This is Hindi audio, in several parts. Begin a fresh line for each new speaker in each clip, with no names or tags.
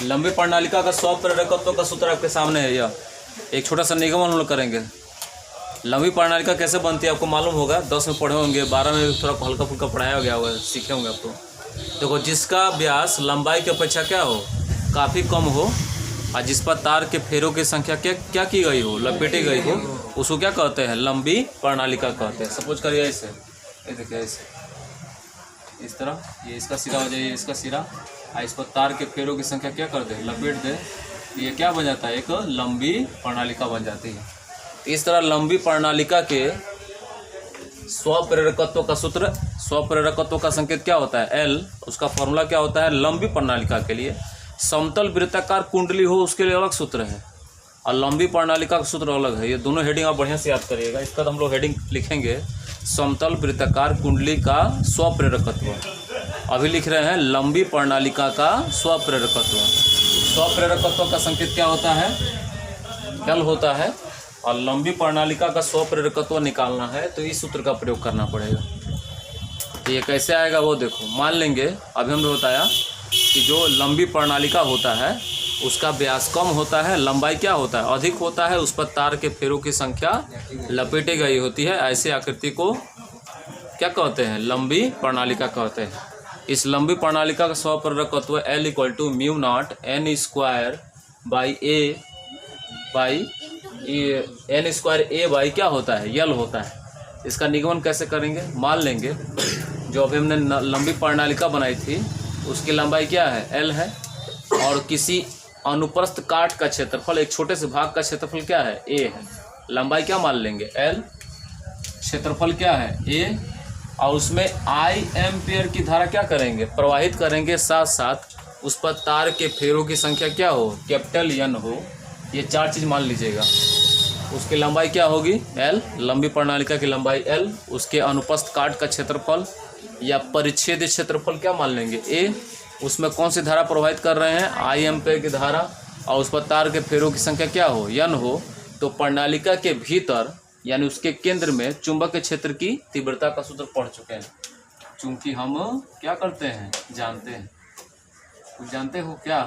लंबी प्रणालिका का स्वप्रेरकत्व का सूत्र आपके सामने है। यह एक छोटा सा निगमन हम लोग करेंगे। लंबी प्रणालिका कैसे बनती है आपको मालूम होगा, 10 में पढ़े होंगे, 12 में थोड़ा हल्का फुल्का पढ़ाया गया होगा, सीखे होंगे आप तो। देखो, जिसका व्यास लंबाई की अपेक्षा क्या हो, काफ़ी कम हो, और जिस पर तार के फेरों की संख्या क्या की गई हो, लपेटी गई हो, उसको क्या कहते हैं, लंबी प्रणालिका कहते हैं। सपोज करिए ऐसे, ये देखिए ऐसे, इस तरह, ये इसका सिरा हो जाए, ये इसका सिरा, और इस पर तार के फेरों की संख्या क्या कर दे, लपेट दे, ये क्या बन जाता है, एक लंबी प्रणालिका बन जाती है। इस तरह लंबी प्रणालिका के स्वप्रेरकत्व का सूत्र, स्वप्रेरकत्व का संकेत क्या होता है, L। उसका फॉर्मूला क्या होता है, लंबी प्रणालिका के लिए समतल वृत्ताकार कुंडली हो उसके लिए अलग सूत्र है, और लंबी प्रणालिका का सूत्र अलग है। ये दोनों हेडिंग आप बढ़िया से याद करिएगा। इसका तो हम लोग हेडिंग लिखेंगे समतल वृत्ताकार कुंडली का स्वप्रेरकत्व। अभी लिख रहे हैं लंबी प्रणालिका का स्वप्रेरकत्व। स्वप्रेरकत्व का संकेत क्या होता है, L होता है, और लंबी प्रणालिका का स्वप्रेरकत्व निकालना है तो इस सूत्र का प्रयोग करना पड़ेगा। तो ये कैसे आएगा वो देखो, मान लेंगे अभी हमने बताया कि जो लंबी प्रणालिका होता है उसका व्यास कम होता है, लंबाई क्या होता है, अधिक होता है, उस पर तार के फेरों की संख्या लपेटी गई होती है। ऐसे आकृति को क्या कहते हैं, लंबी प्रणालिका कहते हैं। इस लंबी प्रणालिका का स्वप्रेरकत्व L = μ0 n² क्या होता है, L होता है। इसका निगमन कैसे करेंगे, मान लेंगे जो अभी हमने लंबी प्रणालिका बनाई थी उसकी लंबाई क्या है, L है, और किसी अनुप्रस्थ काट का क्षेत्रफल, एक छोटे से भाग का क्षेत्रफल क्या है, A है। लंबाई क्या मान लेंगे, L, क्षेत्रफल क्या है, A, और उसमें I एम्पियर की धारा क्या करेंगे, प्रवाहित करेंगे, साथ साथ उस पर तार के फेरों की संख्या क्या हो, कैपिटल N हो। ये चार चीज़ मान लीजिएगा। उसकी लंबाई क्या होगी, L, लंबी प्रणालिका की लंबाई L, उसके अनुप्रस्थ काट का क्षेत्रफल या परिच्छेद क्षेत्रफल क्या मान लेंगे, A, उसमें कौन सी धारा प्रवाहित कर रहे हैं, I एम्पियर की धारा, और उस पर तार के फेरों की संख्या क्या हो, N हो। तो प्रणालिका के भीतर यानी उसके केंद्र में चुंबकीय क्षेत्र की तीव्रता का सूत्र पढ़ चुके हैं। चूंकि हम क्या करते हैं, जानते हैं, कुछ जानते हो क्या,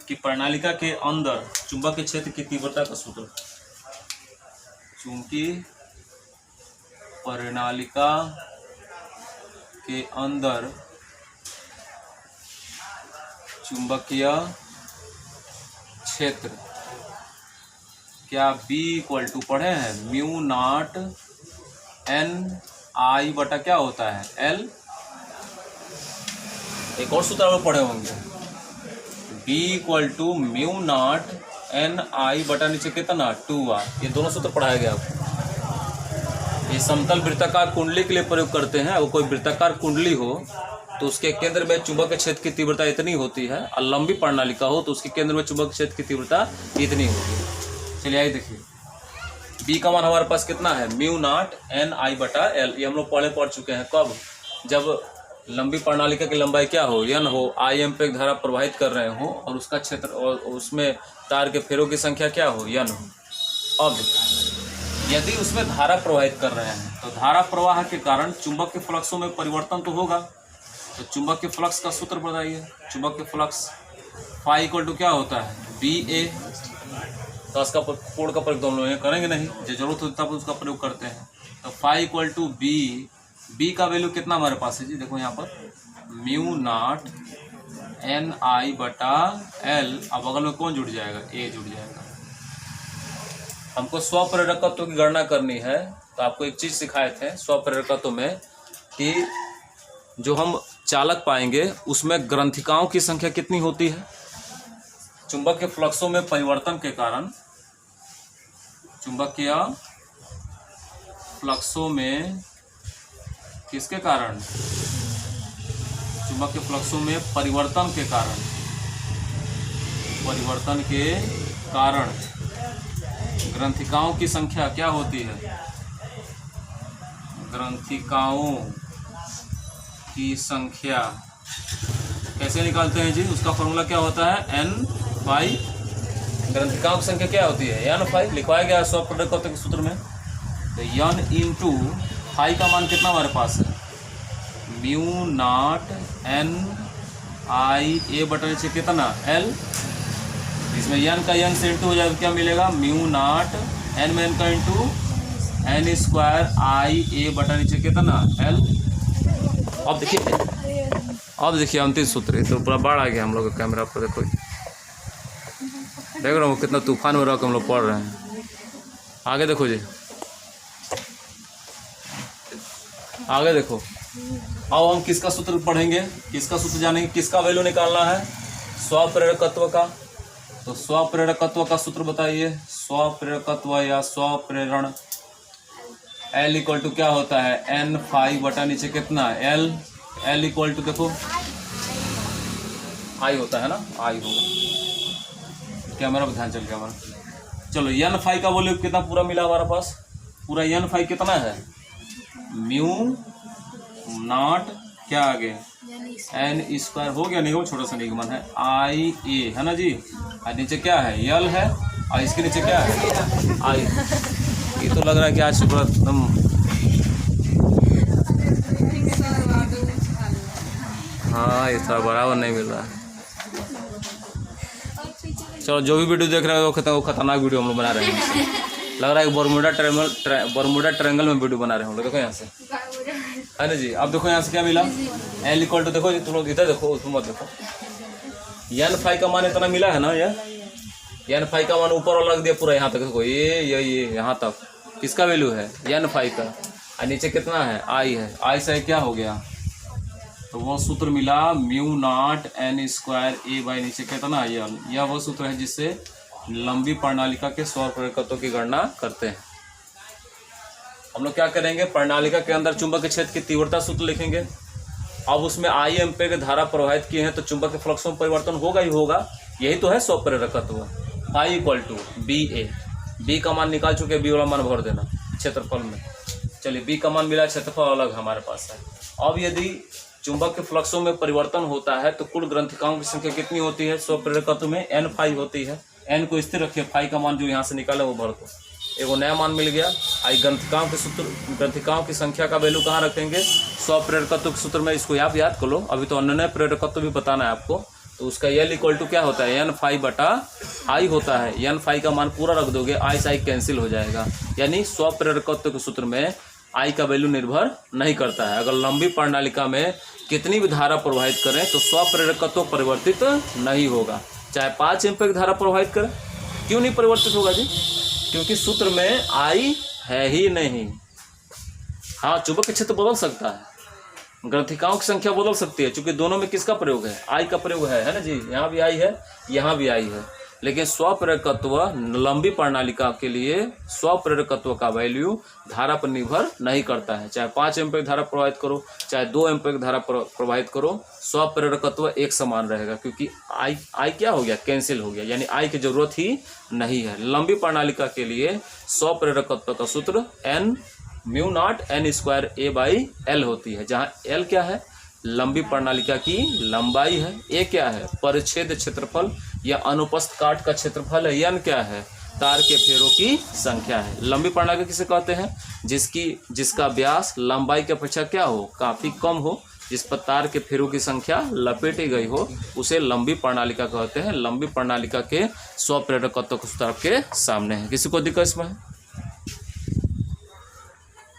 कि प्रणालिका के अंदर चुंबकीय क्षेत्र की तीव्रता का सूत्र, चूंकि प्रणालिका के अंदर चुंबकीय क्षेत्र क्या B = पढ़े हैं μ0 n/, क्या होता है, L। एक और सूत्र आप पढ़े होंगे, B = μ0 n/, नीचे कितना 2r। ये दोनों सूत्र पढ़ाया गया आपको। ये समतल वृत्ताकार कुंडली के लिए प्रयोग करते हैं। अगर कोई वृत्ताकार कुंडली हो तो उसके केंद्र में चुंबकीय क्षेत्र की तीव्रता इतनी होती है, और लंबी प्रणालिका हो तो उसके केंद्र में चुंबकीय क्षेत्र की तीव्रता इतनी होती है। चलिए आइए देखिए, B का मान हमारे पास कितना है, μ0 n/L। ये हम लोग पहले पढ़ चुके हैं। कब, जब लंबी प्रणालिका की लंबाई क्या हो, N हो, I एम्पियर धारा प्रवाहित कर रहे हो, और उसका क्षेत्र और उसमें तार के फेरों की संख्या क्या हो, N हो। अब यदि उसमें धारा प्रवाहित कर रहे हैं तो धारा प्रवाह के कारण चुंबकीय फ्लक्सों में परिवर्तन तो होगा। तो चुंबकीय फ्लक्स का सूत्र बताइए। चुंबकीय फ्लक्स फाई = क्या होता है, BA। तो इसका कोड का प्रयोग दोनों लोग करेंगे नहीं, जो जरूरत होती है तब उसका प्रयोग करते हैं। तो फाई = B, B का वैल्यू कितना हमारे पास है जी, देखो यहाँ पर μ0 n/L। अब बगल में कौन जुड़ जाएगा, A जुड़ जाएगा। हमको स्वप्रेरकत्व की गणना करनी है, तो आपको एक चीज़ सिखाए थे स्वप्रेरकत्व में कि जो हम चालक पाएंगे उसमें ग्रंथिकाओं की संख्या कितनी होती है। चुंबकीय फ्लक्सों में परिवर्तन के कारण, चुंबकीय फ्लक्सों में किसके कारण, चुंबकीय फ्लक्सों में परिवर्तन के कारण ग्रंथिकाओं की संख्या क्या होती है, ग्रंथिकाओं की संख्या कैसे निकालते हैं जी, उसका फॉर्मूला क्या होता है, n/। ग्रंथिकाओं की संख्या क्या होती है, n/। लिखवाया गया स्वप्रेरकत्व के सूत्र में। तो n × फाई का मान कितना हमारे पास है, μ0 n आई ए बटा नीचे कितना एल, इसमें एन का एन से इंटू हो जाएगा, क्या मिलेगा म्यू नॉट एन में एन का इंटू एन स्क्वायर आई ए बटा नीचे कितना एल। अब देखिए अंतिम सूत्र, तो पूरा बाढ़ आ गया हम लोग का कैमरा पर, देखो देख रहे हो कितना तूफान में रह के हम लोग पढ़ रहे हैं। आगे देखो जी, आगे देखो। अब हम किसका सूत्र पढ़ेंगे, किसका सूत्र जानेंगे, किसका वैल्यू निकालना है, स्वप्रेरकत्व का। तो स्वप्रेरकत्व का सूत्र बताइए। स्वप्रेरकत्व या स्वप्रेरण L इक्वल टू क्या होता है एन फाई बटा नीचे कितना एल, L इक्वल टू देखो आई होता है ना, आई होगा, कैमरा पर ध्यान चल गया हमारा। चलो एन फाई का वॉल्यूम कितना पूरा मिला हमारे पास, पूरा एन फाई कितना है म्यू नॉट क्या आगे एन स्क्वायर हो गया, निगम छोटा सा निगमन है आई ए है ना जी, और नीचे क्या है यल है, और इसके नीचे क्या है आई। ये तो लग रहा है कि आज पूरा एकदम हाँ ये थोड़ा बराबर नहीं मिल रहा है। चलो जो भी वीडियो देख रहे हो वो खतरनाक वीडियो हम लोग बना रहे हैं, लग रहा है बरमूडा ट्रायंगल में वीडियो बना रहे हैं हम लोग। देखो यहाँ से है ना जी। अब देखो यहाँ से क्या मिला एल इक्वल टू, देखो तुम लोग इधर देखो उसमें मत देखो, एन फाई का मान इतना मिला है ना, ये एन फाई का मान ऊपर वाला रख दिया पूरा यहाँ तक, देखो ये यहाँ तक किसका वैल्यू है एन फाई का, और नीचे कितना है आई है, आई से क्या हो गया, तो वो सूत्र मिला mu naught N square A by नीचे कितना यल। यह वो सूत्र है जिससे लंबी प्रणालिका के स्वप्रेरकत्व की गणना करते हैं। हम लोग क्या करेंगे, प्रणालिका के अंदर चुंबकीय क्षेत्र की तीव्रता सूत्र लिखेंगे। अब उसमें आई एम्पीयर की धारा प्रवाहित किए हैं तो चुंबक के फ्लक्स में परिवर्तन होगा ही होगा, यही तो है स्वप्रेरकत्व। I equal to B A, B का मान निकाल चुके, बी वाला मान भर देना क्षेत्रफल में। चलिए बी का मान मिला, क्षेत्रफल अलग हमारे पास है। अब यदि चुंबक के फ्लक्सों में परिवर्तन होता है तो कुल ग्रंथिकाओं की संख्या कितनी होती है स्वप्रेरकत्व में एन फाई होती है। एन को स्थिर रखिए, फाई का मान जो यहाँ से निकाला वो भर दो, एगो नया मान मिल गया। आई ग्रंथिकाओं के सूत्र, ग्रंथिकाओं की संख्या का वैल्यू कहाँ रखेंगे स्वप्रेरकत्व के सूत्र में, इसको आप याद कर लो। अभी तो अन्य प्रेरकत्व भी बताना है आपको, तो उसका एल इक्वल टू क्या होता है एन फाई बटा आई होता है। एन फाई का मान पूरा रख दोगे, आई से आई कैंसिल हो जाएगा, यानी स्वप्रेरकत्व के सूत्र में आई का वैल्यू निर्भर नहीं करता है। अगर लंबी प्रणालिका में कितनी भी धारा प्रवाहित करें तो स्वप्रेरकत्व परिवर्तित नहीं होगा, चाहे 5 एम्पीयर की धारा प्रवाहित करें। क्यों नहीं परिवर्तित होगा जी, क्योंकि सूत्र में आई है ही नहीं। हाँ चुंबकीय क्षेत्र बदल सकता है, ग्रंथिकाओं की संख्या बदल सकती है, क्योंकि दोनों में किसका प्रयोग है आई का प्रयोग है ना जी। यहाँ भी आई है, यहाँ भी आई है, लेकिन स्वप्रेरकत्व लंबी प्रणालिका के लिए स्वप्रेरकत्व का वैल्यू धारा पर निर्भर नहीं करता है। चाहे 5 एम्पीयर धारा प्रवाहित करो, चाहे 2 एम्पीयर धारा प्रवाहित करो, स्वप्रेरकत्व एक समान रहेगा, क्योंकि आई क्या हो गया कैंसिल हो गया, यानी आई की जरूरत ही नहीं है। लंबी प्रणालिका के लिए स्वप्रेरकत्व का सूत्र N mu naught N square A by L होती है, जहाँ एल क्या है लंबी प्रणालिका की लंबाई है, ए क्या है परिच्छेद क्षेत्रफल या अनुपस्थ काट का क्षेत्रफल है, एन क्या है तार के फेरों की संख्या है। लंबी प्रणालिका किसे कहते हैं, जिसका व्यास लंबाई की अपेक्षा क्या हो काफी कम हो, जिस पर तार के फेरों की संख्या लपेटी गई हो, उसे लंबी प्रणालिका कहते हैं। लंबी प्रणालिका के स्वप्रेरकत्व के सूत्र आपके सामने है। किसी को दिक्कत इसमें?